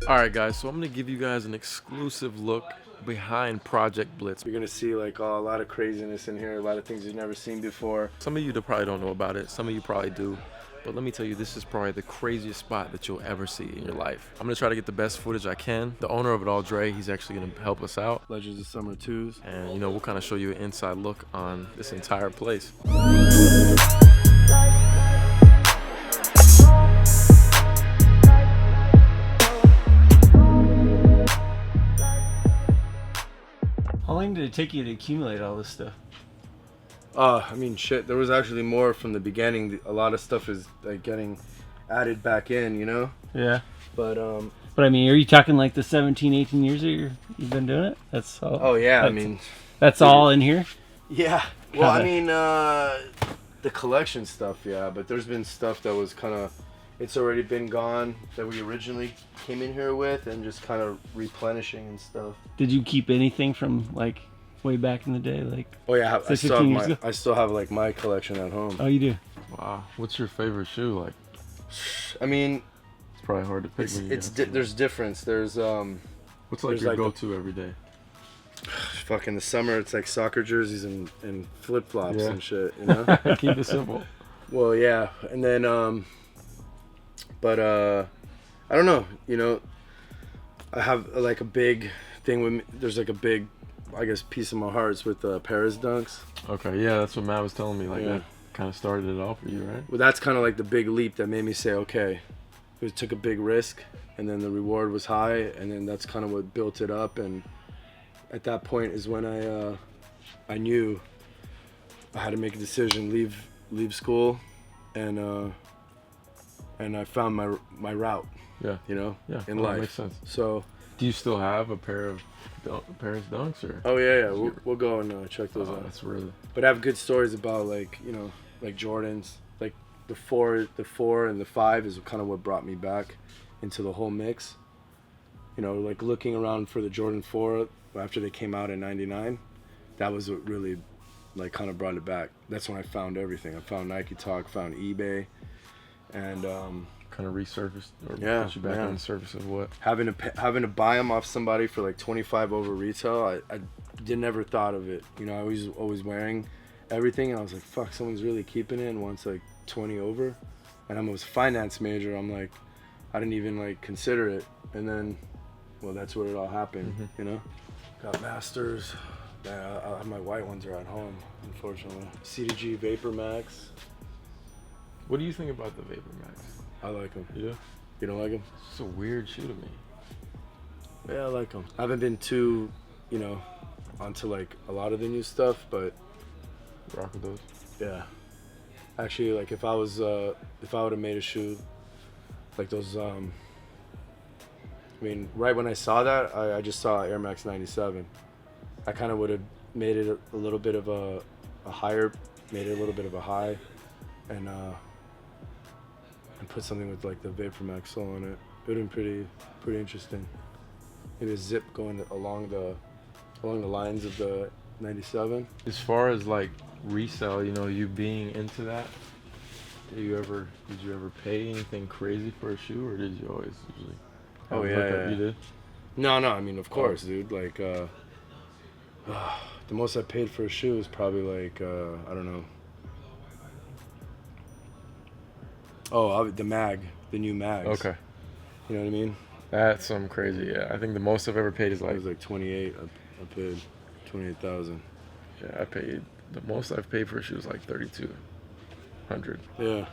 Alright guys, so I'm going to give you guys an exclusive look behind Project Blitz. You're gonna see like a lot of craziness in here, a lot of things you've never seen before. Some of you probably don't know about it, some of you probably do. But let me tell you, this is probably the craziest spot that you'll ever see in your life. I'm gonna try to get the best footage I can. The owner of it all, Dre, he's actually gonna help us out. Legends of Summer 2s. And you know, we'll kind of show you an inside look on this entire place. How long did it take you to accumulate all this stuff? I mean, shit, there was actually more from the beginning. A lot of stuff is like getting added back in, you know? Yeah. But I mean, are you talking like the 17, 18 years that you've been doing it? That's all. oh yeah, I mean, that's all in here? yeah. Well, I mean, the collection stuff, yeah, but there's been stuff that was kind of, it's already been gone that we originally came in here with and just kind of replenishing and stuff. Did you keep anything from like way back in the day? Like, oh yeah, I still 15 have years ago? I still have like my collection at home. Oh, you do? Wow, what's your favorite shoe? Like, I mean, it's probably hard to pick. There's difference. There's what's like your go-to every day? Fuck, in the summer it's like soccer jerseys and flip-flops and shit, you know? Keep it simple. Well, yeah, and then but I don't know, you know, I have like a big thing with me. There's like a big, I guess, piece of my heart's with Paris Dunks. Okay, yeah, that's what Matt was telling me. Like, Yeah. that kind of started it all for you, right? Well, that's kind of like the big leap that made me say, okay, it took a big risk, and then the reward was high, and then that's kind of what built it up. And at that point is when I knew I had to make a decision, leave school, and I found my route. Yeah. You know, Yeah. in That life. makes sense. So. Do you still have a pair of Paris Dunks, or? Oh yeah. We'll go and check those out. That's really. But I have good stories about, like, you know, like Jordans, like the four and the 5 is kind of what brought me back into the whole mix. You know, like looking around for the Jordan 4 after they came out in '99, that was what really, like, kind of brought it back. That's when I found everything. I found Nike Talk, found eBay, and Kind of resurfaced, or yeah, put you back on the surface of what? having to buy them off somebody for like 25 over retail. I never thought of it. You know, I was always wearing everything, and I was like, fuck, someone's really keeping it and wants like 20 over. And I'm a finance major. I'm like, I didn't even like consider it. And then, well, that's where it all happened. You know, got Masters. Yeah, my white ones are at home, unfortunately. CDG Vapor Max. What do you think about the Vapor Max? I like them. You do? You don't like them? It's just a weird shoe to me. Yeah, I like them. I haven't been too, you know, onto like a lot of the new stuff, but Rock with those. yeah. Actually, like if I would have made a shoe like those, I mean, right when I saw that, I just saw Air Max 97. I kind of would have made it a little bit of a higher, made it a little bit of a high, and put something with like the Vapor Max sole on it. It would have been pretty interesting. Maybe a zip going along the lines of the 97. As far as like resale, you know, you being into that, did you ever pay anything crazy for a shoe, or did you always usually? Oh yeah. You did? No, I mean, of course, dude. Like, the most I paid for a shoe is probably like, I don't know. Oh, the new mags. Okay. You know what I mean? That's something crazy. Yeah, I think the most I've ever paid is It like. was like 28. I paid 28,000. Yeah, I paid the most I've paid for a shoe is like 3,200. Yeah.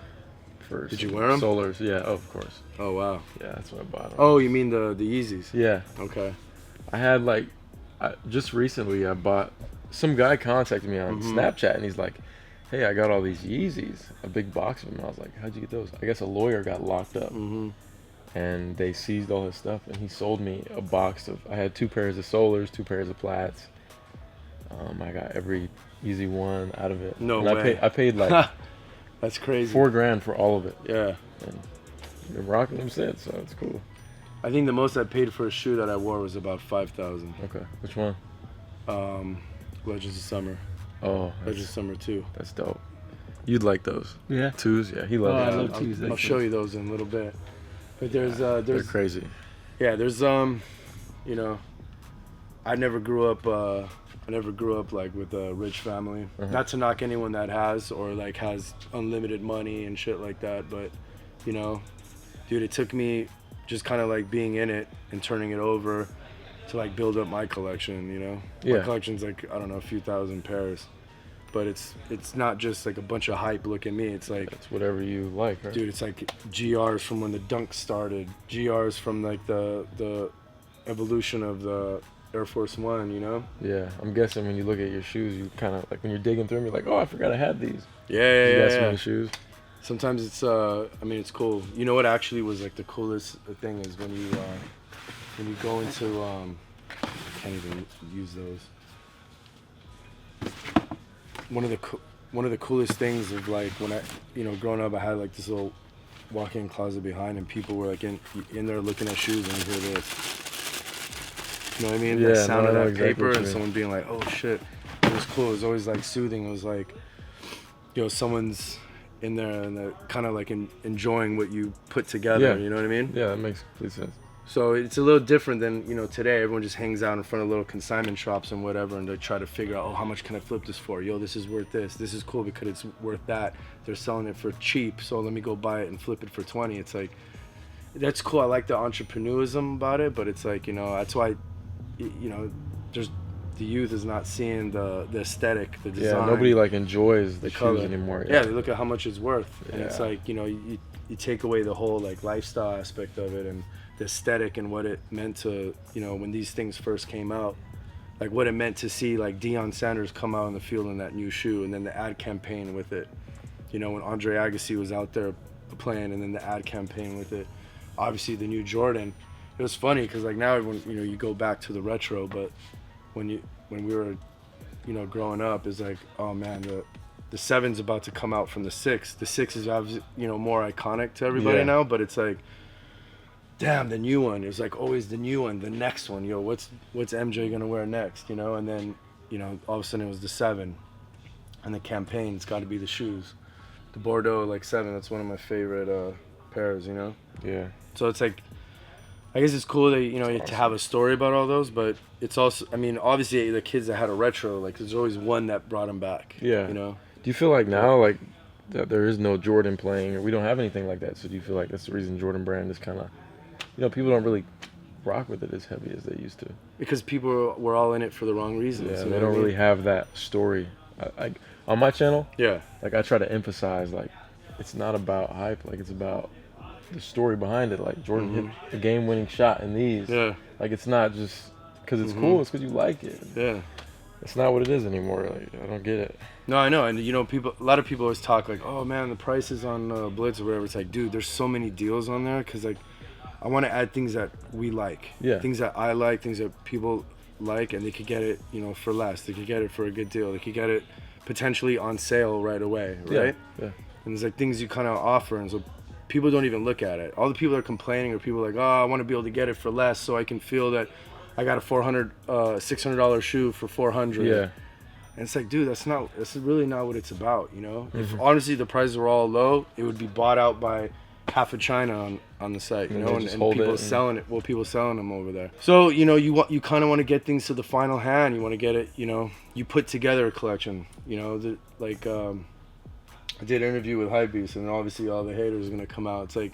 For Did you wear 'em? Solars, yeah, of course. Oh wow. Yeah, that's what I bought 'em. Oh, you mean the Yeezys? Yeah, Okay. I had like, just recently I bought. Some guy contacted me on Snapchat and he's like, "Hey, I got all these Yeezys, a big box of them." And I was like, "How'd you get those?" I guess a lawyer got locked up, and they seized all his stuff, and he sold me a box of. I had 2 pairs of Solars, 2 pairs of Plats. I got every Yeezy one out of it. No and way. I paid like That's crazy. $4,000 for all of it. Yeah. And I've been rocking them since, so it's cool. I think the most I paid for a shoe that I wore was about 5,000. Okay, which one? Legends of Summer. Oh, Legends of Summer 2. that's dope. You'd like those. Yeah. 2s, yeah. He Oh, I loves love those. 2s. I'll show you those in a little bit. But there's They're crazy. Yeah, there's you know, I never grew up like with a rich family. Not to knock anyone that has, or like has unlimited money and shit like that, but you know, dude, it took me just kind of like being in it and turning it over to like build up my collection, you know. Yeah. My collection's like, I don't know, a few thousand pairs. But it's not just like a bunch of hype, look at me. It's like, It's whatever you like, right? dude, it's like GRs from when the Dunk started, GRs from like the evolution of the Air Force One, you know? Yeah, I'm guessing when you look at your shoes, you kind of like when you're digging through them, you're like, oh, I forgot I had these. Yeah, You got so yeah. many shoes. Sometimes it's I mean, it's cool. You know what actually was like the coolest thing is when you go into I can't even use those. One of the coolest things of like when I, you know, growing up, I had like this little walk-in closet behind, and people were like in there looking at shoes, and you hear this. You know what I mean? Yeah, The sound no, of I know that exactly paper what you and mean. someone being like, "Oh shit!" It was cool. It was always like soothing. It was like, you know, someone's in there and they're kind of like enjoying what you put together. Yeah. You know what I mean? Yeah, that makes complete sense. So it's a little different than, you know, today. Everyone just hangs out in front of little consignment shops and whatever, and they try to figure out, oh, how much can I flip this for? Yo, this is worth this. This is cool because it's worth that. They're selling it for cheap, so let me go buy it and flip it for 20. It's like, that's cool. I like the entrepreneurism about it, but it's like, you know, that's why, you know, there's the youth is not seeing the aesthetic, the design. Yeah, nobody like enjoys the color shoes anymore. Yeah, they look at how much it's worth, and it's Yeah. like, you know, you take away the whole like lifestyle aspect of it and the aesthetic and what it meant to, you know, when these things first came out, like what it meant to see like Deion Sanders come out on the field in that new shoe, and then the ad campaign with it. You know, when Andre Agassi was out there playing, and then the ad campaign with it. Obviously, the new Jordan. It was funny because like now everyone, you know, you go back to the retro, but when we were, you know, growing up, it's like, oh man, the 7's about to come out from the 6. The 6 is obviously, you know, more iconic to everybody Yeah. now, but it's like, damn, the new one. It's like always the new one, the next one. Yo, what's MJ gonna wear next? You know, and then, you know, all of a sudden it was the 7, and the campaign. It's got to be the shoes, the Bordeaux like 7. That's one of my favorite pairs. You know. Yeah. So it's like, I guess it's cool that, you know, to have a story about all those, but it's also, I mean, obviously the kids that had a retro, like there's always one that brought them back. Yeah. You know. Do you feel like now, like, that there is no Jordan playing, or we don't have anything like that? So do you feel like that's the reason Jordan brand is kind of, you know, people don't really rock with it as heavy as they used to? Because people were all in it for the wrong reasons. Yeah, you they know don't what I mean? really have that story. I on my channel, Yeah. like I try to emphasize, like, it's not about hype, like it's about the story behind it. Like Jordan hit a game-winning shot in these. Yeah. Like it's not just because it's cool; it's because you like it. Yeah. It's not what it is anymore. Like I don't get it. No, I know, and you know, a lot of people always talk like, "Oh man, the prices on Blitz or whatever." It's like, dude, there's so many deals on there because like, I want to add things that we like, Yeah. things that I like, things that people like, and they could get it, you know, for less. They could get it for a good deal. They could get it potentially on sale right away, right? Yeah. And there's like things you kind of offer, and so people don't even look at it. All the people that are complaining are people like, "Oh, I want to be able to get it for less, so I can feel that I got a $600 shoe for $400." Yeah. And it's like, dude, that's really not what it's about, you know? If honestly the prices were all low, it would be bought out by half of China on the site, you And know, they and just hold people it and- selling it. Well, people selling them over there. So, you know, you kind of want to get things to the final hand. You want to get it, you know, you put together a collection, you know, I did an interview with Hypebeast, and obviously all the haters are going to come out. It's like,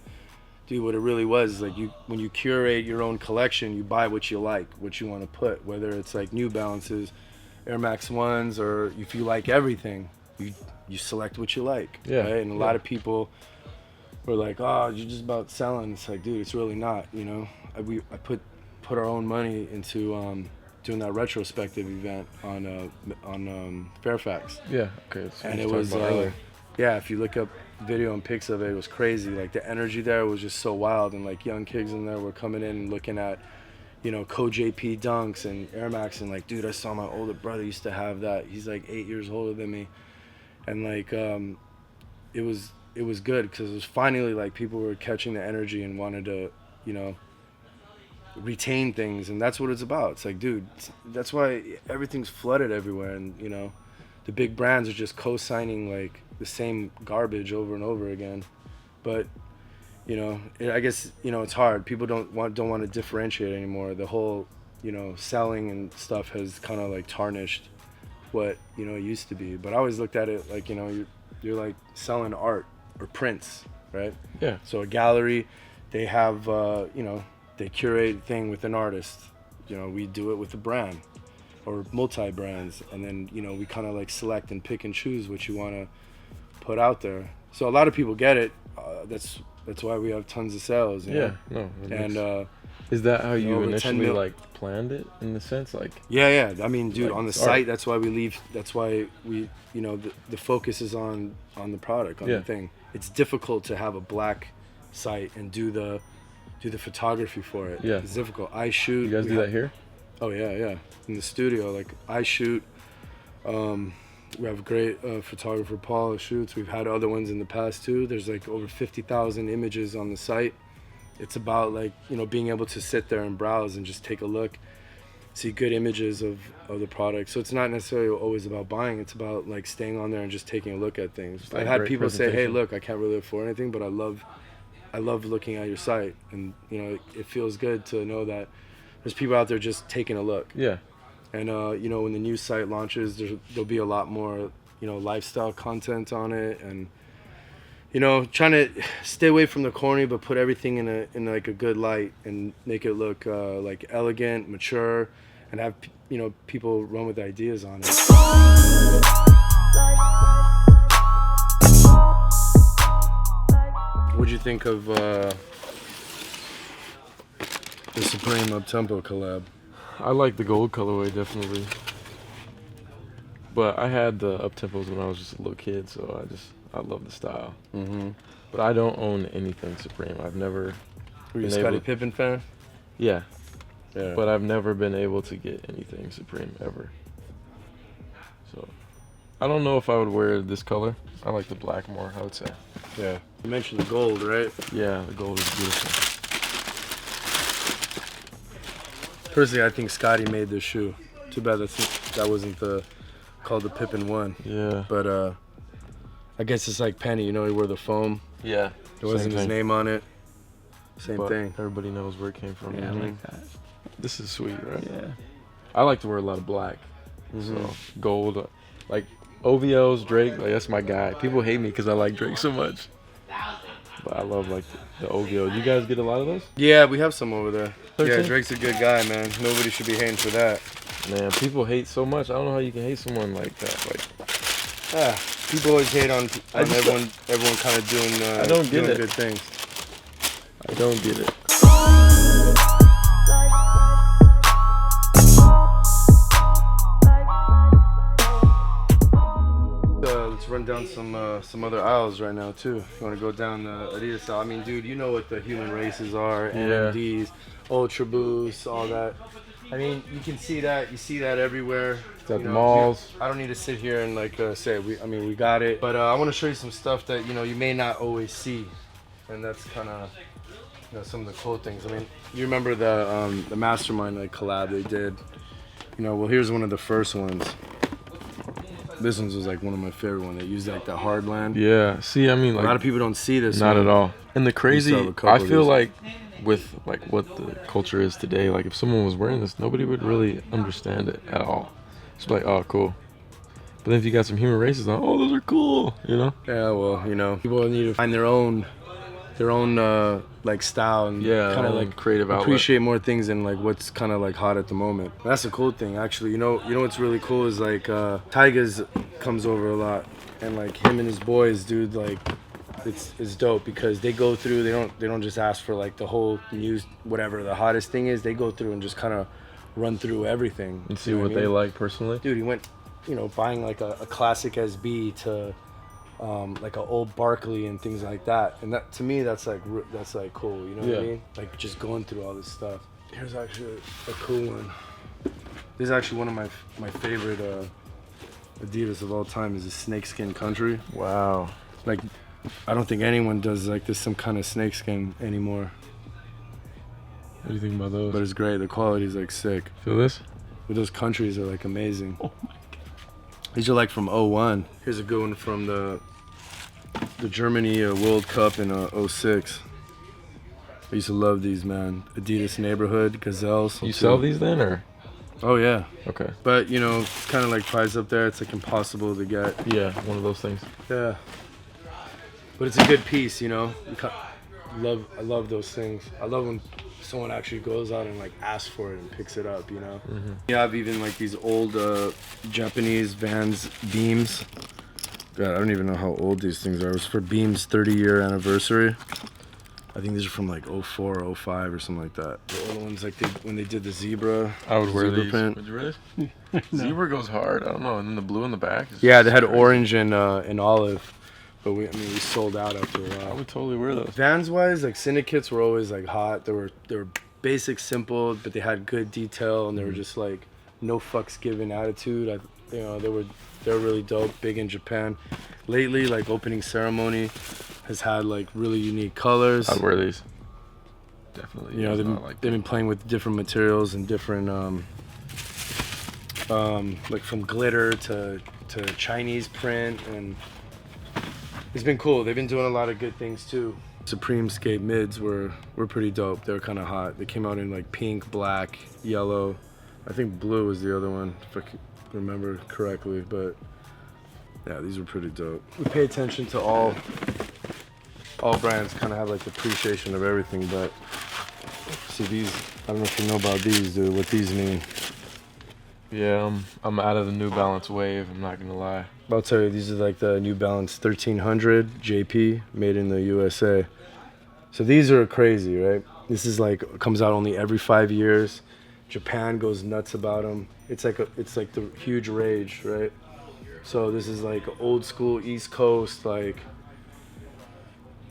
dude, what it really was is like when you curate your own collection, you buy what you like, what you want to put, whether it's like New Balances, Air Max 1s, or if you like everything, you select what you like, Yeah, right? And a yeah. lot of people were like, oh, you're just about selling. It's like, dude, it's really not, you know? I put our own money into doing that retrospective event on Fairfax. Yeah. Okay. That's what And you it talked was, about earlier. yeah, if you look up video and pics of it, it was crazy. Like the energy there was just so wild, and like young kids in there were coming in and looking at, you know, Co-JP Dunks and Air Max, and like, dude, I saw my older brother used to have that. He's like 8 years older than me, and like, it was good because it was finally like people were catching the energy and wanted to, you know, retain things, and that's what it's about. It's like, dude, that's why everything's flooded everywhere, and you know, the big brands are just co-signing like the same garbage over and over again. But you know, I guess, you know, it's hard. People don't want to differentiate anymore. The whole, you know, selling and stuff has kind of like tarnished what, you know, it used to be. But I always looked at it like, you know, you're like selling art or prints, right? Yeah. So a gallery, they have, you know, they curate a thing with an artist. You know, we do it with a brand or multi-brands, and then, you know, we kind of like select and pick and choose what you want to put out there. So a lot of people get it. That's why we have tons of sales. You know? No. And is that how you over 10 initially mil- like planned it in the sense like? Yeah. I mean, dude, Like, on the art. site, that's why we leave. That's why we, you know, the focus is on the product, on Yeah. the thing. It's difficult to have a black site and do the photography for it. Yeah. It's difficult. I shoot. You guys do that here? Oh yeah. In the studio, like I shoot. We have a great photographer, Paul, who shoots. We've had other ones in the past too. There's like over 50,000 images on the site. It's about like, you know, being able to sit there and browse and just take a look, see good images of the product. So it's not necessarily always about buying. It's about like staying on there and just taking a look at things. like I've had great people say, "Hey, presentation. look, I can't really afford anything, but I love looking at your site," and you know, it feels good to know that there's people out there just taking a look. Yeah. And you know, when the new site launches, there'll be a lot more, you know, lifestyle content on it, and you know, trying to stay away from the corny, but put everything in like a good light and make it look like elegant, mature, and have, you know, people run with ideas on it. What'd you think of the Supreme Up-Tempo collab? I like the gold colorway definitely. But I had the up-tempos when I was just a little kid, so I love the style. Mm-hmm. But I don't own anything Supreme. I've never Were you a been Scottie able- Pippen fan? Yeah. Yeah. But I've never been able to get anything Supreme ever. So I don't know if I would wear this color. I like the black more, I would say. Yeah. You mentioned the gold, right? Yeah, the gold is beautiful. Personally, I think Scotty made this shoe. Too bad that wasn't called the Pippen 1. Yeah. But I guess it's like Penny, you know, he wore the foam. Yeah. There wasn't his name on it. Same But thing. everybody knows where it came from. Yeah, I Mhm. like that. This is sweet, right? Yeah. I like to wear a lot of black. Mhm. So gold, like OVOs, Drake, like that's my guy. People hate me because I like Drake so much. But I love like the OVO. You guys get a lot of those? Yeah, we have some over there. 13? Yeah, Drake's a good guy, man. Nobody should be hating for that. Man, people hate so much. I don't know how you can hate someone like that. Like, Yeah, people always hate on just- everyone kind of doing I don't get doing it. good things. I don't get it. Let's run down some other aisles right now too. You want to go down the Adidas aisle? I mean, dude, you know what the human races are, Yeah. NMDs, Ultra Boosts, all that. I mean, you can see that. You see that everywhere. It's at You the know, malls. I don't need to sit here and like say we got it, but I want to show you some stuff that you may not always see, and that's kind of some of the cool things. I mean, you remember the Mastermind like collab they did? Well, here's one of the first ones. This one was like one of my favorite ones. They used like the Hardland. Yeah. See, I mean, A lot of like, people don't see this. not one. at all. And the crazy, have a couple I of feel these. like with like what the culture is today, like if someone was wearing this, nobody would really understand it at all. It's like, oh, cool. But then if you got some human races on, oh, those are cool, you know? Yeah, well, people need to find their own like style and Yeah, kind of own like creative outlet. appreciate more things than like what's kind of like hot at the moment. That's a cool thing, actually. You know what's really cool is like Tyga's comes over a lot, and like him and his boys, dude, like it's dope because they go through. They don't just ask for like the whole news, whatever the hottest thing is. They go through and just kind of run through everything And see You know what I they mean? like personally. Dude, he went, buying like a classic SB to like an old Barkley and things like that. And that to me, that's like cool. You know what I Yeah. mean? Like just going through all this stuff. Here's actually a cool one. This is actually one of my favorite Adidas of all time. Is a snakeskin country. Wow. Like, I don't think anyone does like this some kind of snakeskin anymore. What do you think about those? But it's great. The quality is like sick. Feel this? But those countries are like amazing. Oh my god. These are like from '01. Here's a good one from the Germany World Cup in '06. I used to love these, man. Adidas Neighborhood Gazelles. You sell these then, or? Oh yeah. Okay. But you know, kind of like price up there. It's like impossible to get. Yeah, one of those things. Yeah. But it's a good piece, you know. I love those things. I love when someone actually goes out and like asks for it and picks it up, you know. Mm-hmm. You have even like these old Japanese Vans Beams. God, I don't even know how old these things are. It was for Beam's 30-year anniversary. I think these are from like 04 or 05 or something like that. The old ones, like when they did the zebra. I would wear zebra these. print. Would you wear this? Zebra goes hard. I don't know. And then the blue in the back. Is Yeah, they had crazy. orange and olive, but we sold out after a I while. would totally wear those. Vans wise, like syndicates were always like hot. They were basic, simple, but they had good detail, and they were just like no fucks given attitude. They were really dope. Big in Japan. Lately, like Opening Ceremony has had like really unique colors. I'd wear these. Definitely. You know, they've been playing with different materials and different like from glitter to Chinese print, and it's been cool. They've been doing a lot of good things too. Supreme Skate mids were pretty dope. They were kind of hot. They came out in like pink, black, yellow. I think blue was the other one, if I can remember correctly. But yeah, these were pretty dope. We pay attention to all brands. Kind of have like the appreciation of everything. But see these, I don't know if you know about these, dude. What these mean? Yeah, I'm out of the New Balance wave. I'm not gonna lie. I'll tell you, these are like the New Balance 1300 JP, made in the USA. So these are crazy, right? This is like, comes out only every 5 years. Japan goes nuts about them. It's like the huge rage, right? So this is like old school East Coast, like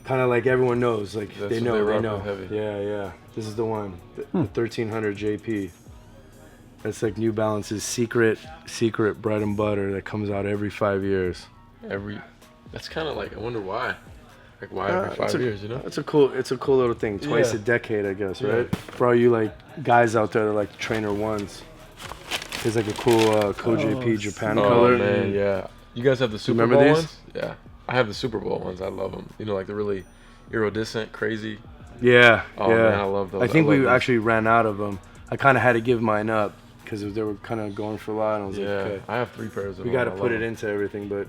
kind of like everyone knows, like That's they what know, they they rock know. with heavy. Yeah. This is the one, the 1300 JP. That's like New Balance's secret bread and butter that comes out every 5 years. That's kind of like, I wonder why. Like why every 5 years, you know? It's a cool little thing. Twice a decade, I guess, right? For all you like guys out there that like Trainer ones, there's like a cool JP Japan color. Oh man, yeah. You guys have the Super remember Bowl these? ones? Yeah, I have the Super Bowl ones. I love them. You know, like the really iridescent, crazy. Yeah, Oh yeah. man, I love those. I think love we those. actually ran out of them. I kind of had to give mine up because they were kind of going for a lot. And I was Yeah, like, okay, I have 3 pairs of we them. got to I put love it them. into everything. But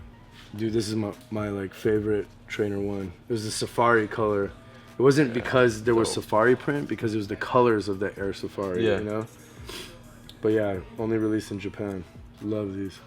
dude, this is my like favorite Trainer one. It was the Safari color. It wasn't because there was dope. Safari print, because it was the colors of the Air Safari. Yeah. You know. But yeah, only released in Japan. Love these.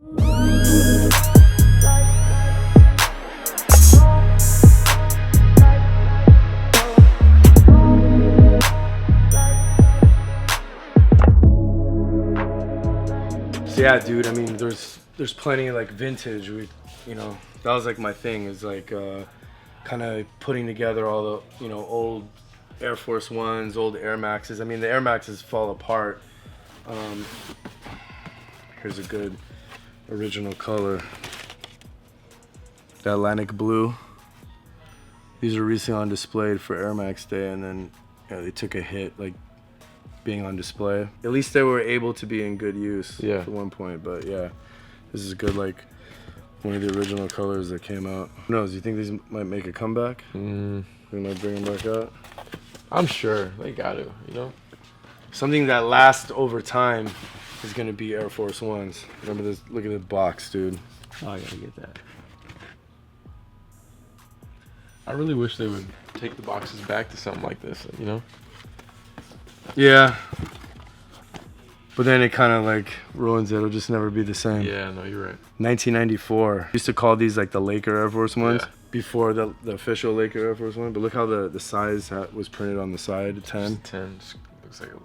So yeah, dude. I mean, there's plenty of like vintage. That was like my thing. Is like kind of putting together all the old Air Force Ones, old Air Maxes. I mean, the Air Maxes fall apart. Here's a good original color. The Atlantic blue. These are recently on display for Air Max Day, and then they took a hit, like being on display. At least they were able to be in good use Yeah. for one point. But yeah, this is good, like one of the original colors that came out. Who knows? Do you think these might make a comeback? We might bring them back out. I'm sure they got to. You know. Something that lasts over time is gonna be Air Force Ones. Remember this? Look at the box, dude. Oh, I gotta get that. I really wish they would take the boxes back to something like this. You know. Yeah. But then it kind of like ruins it. It'll just never be the same. Yeah. No, you're right. 1994. Used to call these like the Laker Air Force Ones Yeah. before the official Laker Air Force One. But look how the size was printed on the side. 10. 10 looks like a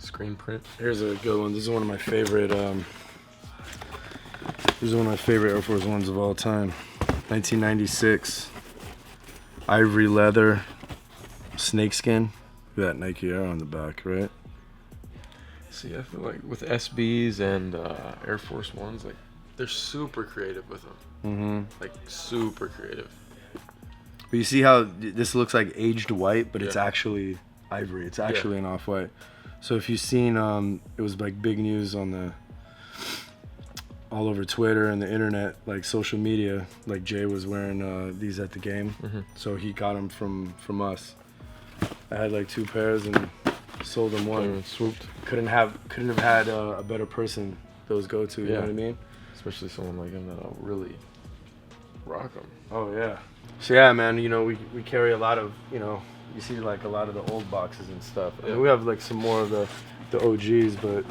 screen print. Here's a good one. This is one of my favorite. These are one of my favorite Air Force Ones of all time. 1996. Ivory leather. Snakeskin. Look at that Nike Air on the back, right? See, I feel like with SBs and Air Force Ones, like they're super creative with them. Mm-hmm. Like super creative. But you see how this looks like aged white, but it's Yeah. actually ivory. It's actually an off-white. So if you've seen, it was like big news on all over Twitter and the internet, like social media. Like Jay was wearing these at the game, so he got them from us. I had like 2 pairs and sold them one. Swooped. Couldn't have had a better person those go to. You know what I mean? Especially someone like him that'll really rock them. Oh yeah. So yeah, man. You know, we carry a lot of, you know, you see like a lot of the old boxes and stuff. I mean, we have like some more of the OGs, but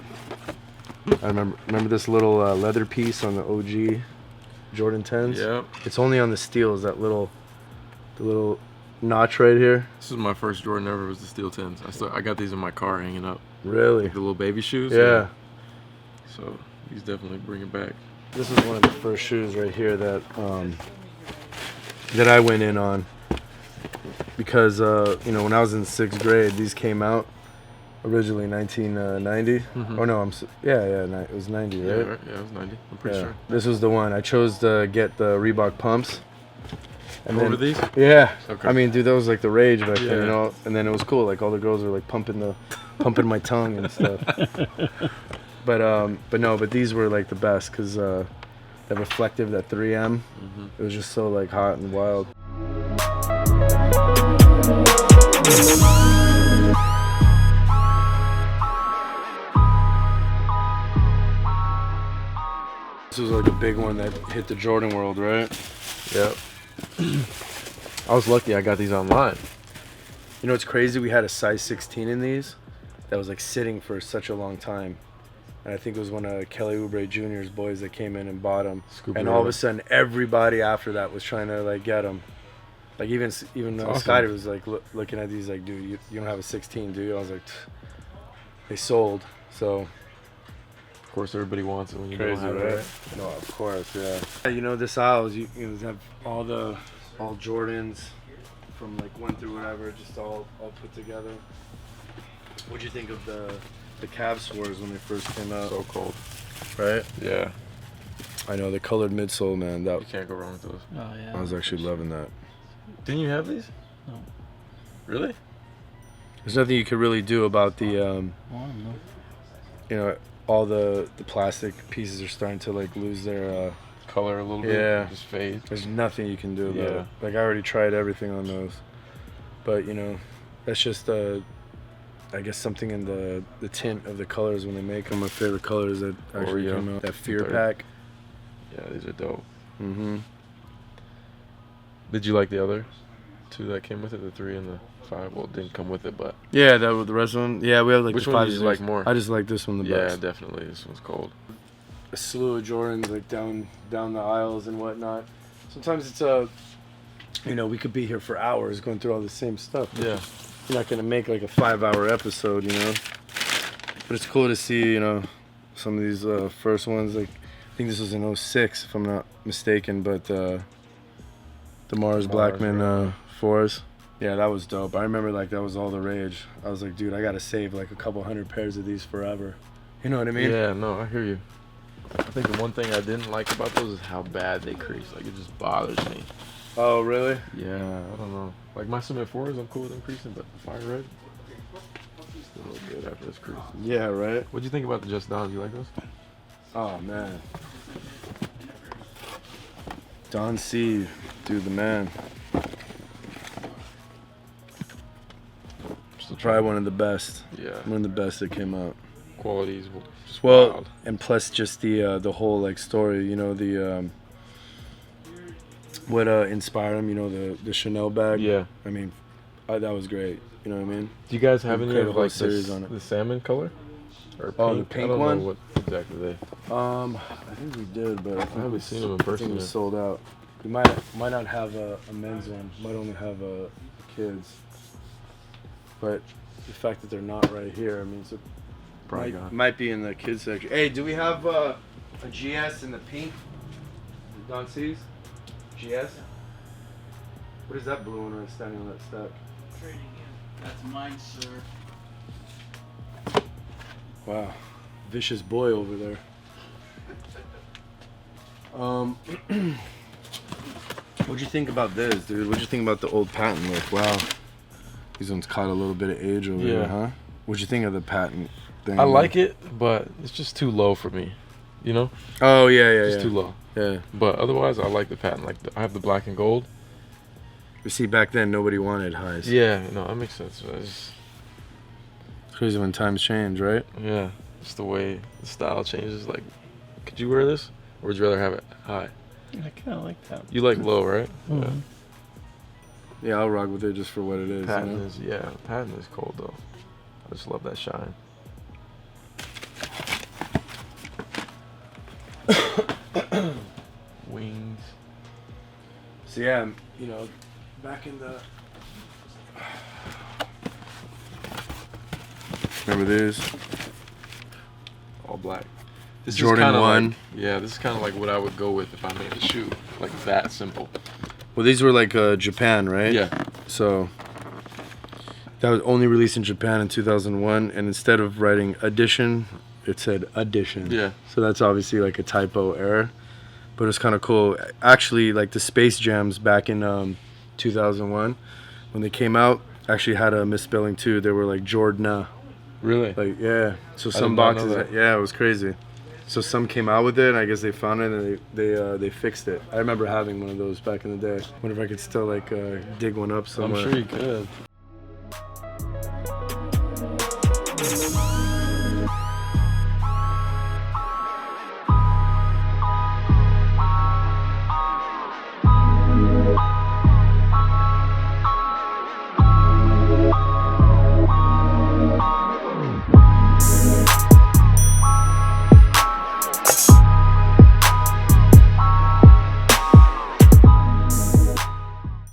I remember this little leather piece on the OG Jordan 10s. Yeah. It's only on the steels, the little notch right here. This is my first Jordan ever, was the steel 10s. I got these in my car hanging up. Really? Like the little baby shoes. Yeah. So these definitely bring it back. This is one of the first shoes right here that I went in on because you know, when I was in 6th grade, these came out originally 1990. Mm-hmm. Oh no, it was 90, right? Yeah, right? Yeah, it was 90. I'm pretty sure. This was the one. I chose to get the Reebok pumps. And Over these? Yeah. Okay. I mean, dude, that was like the rage back then, Yeah. you know. And then it was cool. Like all the girls were like pumping my tongue and stuff. But these were like the best because that reflective, that 3M, it was just so like hot and wild. This was like a big one that hit the Jordan world, right? Yep. I was lucky I got these online. You know, it's crazy. We had a size 16 in these that was like sitting for such a long time. And I think it was one of Kelly Oubre Jr.'s boys that came in and bought them. And all of a sudden, everybody after that was trying to like get them. Like even awesome. Scotty was like looking at these like, dude, you don't have a 16, do you? I was like, they sold. So Of course, everybody wants it when you crazy, don't have it. right? No, of course, yeah. You know, this aisles, you know, have all Jordans from like 1 through whatever, just all put together. What'd you think of the Cavs wars when they first came out? So cold. Right? Yeah. I know, the colored midsole, man. You can't go wrong with those. Oh yeah. I was actually loving that. Didn't you have these? No. Really? There's nothing you could really do about the, Well, I don't know. you know, all the plastic pieces are starting to like lose their. Color a little bit. Yeah. Just fade. There's nothing you can do about Yeah. it. Like I already tried everything on those, but you know, that's just I guess something in the tint of the colors when they make them. My favorite colors that actually Oreo. came out. That Fear Third. Pack. Yeah, these are dope. Mm-hmm. Did you like the other 2 that came with it? The 3 and the 5? Well, it didn't come with it, but Yeah, that was the rest of them. Yeah, we have like which the one 5 did you 6. like more? I just like this one the Yeah, best. definitely. This one's cold. A slew of Jordans like down the aisles and whatnot. Sometimes it's you know, we could be here for hours going through all the same stuff. Yeah. You're not gonna make like a 5-hour episode, you know. But it's cool to see, you know, some of these first ones. Like I think this was in 06, if I'm not mistaken. But the Mars Blackman 4s. Yeah, that was dope. I remember like that was all the rage. I was like, dude, I gotta save like a couple 100 pairs of these forever. You know what I mean? Yeah, no, I hear you. I think the one thing I didn't like about those is how bad they crease. Like, it just bothers me. Oh, really? Yeah, I don't know. Like, my Cement 4s, I'm cool with them creasing, but the Fire Red, still look good after this crease. Yeah, right? What'd you think about the Just Dons? You like those? Oh, man. Don C, dude, the man. Still Probably one of the best. Yeah. One of the best that came out. Qualities, just Well, wild. and plus just the whole like story, you know, the what inspired him, you know, the Chanel bag. Yeah. I mean, that was great. You know what I mean? Do you guys have any Create a of whole like series this, on it. the salmon color? Or Oh, the pink? pink I don't one? know what exactly they. I think we did, but I haven't seen them in I person think yet. it's sold out. We might not have a men's one. Might only have a kids. But the fact that they're not right here, I mean, it's Probably gone. might be in the kids section. Hey, do we have a GS in the pink? Don C's? GS? What is that blue one right standing on that step? Trading in. That's mine, sir. Wow. Vicious boy over there. What'd you think about this, dude? What'd you think about the old patent look? Wow. These ones caught a little bit of age over Yeah. there, huh? What'd you think of the patent thing? I like it, but it's just too low for me. You know? Oh, yeah, yeah, Just yeah. too low. Yeah. But otherwise, I like the pattern. Like, I have the black and gold. You see, back then nobody wanted highs. Yeah, no, that makes sense. It's crazy when times change, right? Yeah, just the way the style changes. Like, could you wear this, or would you rather have it high? I kind of like that. You like low, right? Mhm. Yeah, I'll rock with it just for what it is. Patent You know? is, yeah, patent is cold though. I just love that shine. Wings. So yeah, you know, back in the. Remember these? All black. This Jordan is kinda 1. Like, yeah, this is kind of like what I would go with if I made a shoe. Like that simple. Well, these were like Japan, right? Yeah. So that was only released in Japan in 2001, and instead of writing edition, it said edition. Yeah. So that's obviously like a typo error, but it's kind of cool. Actually, like the Space Jams back in 2001, when they came out, actually had a misspelling too. They were like Jordana. Really? Like yeah. So I some did not know boxes, that. yeah, it was crazy. So some came out with it, and I guess they found it, and they fixed it. I remember having one of those back in the day. Wonder if I could still like dig one up somewhere. I'm sure you could.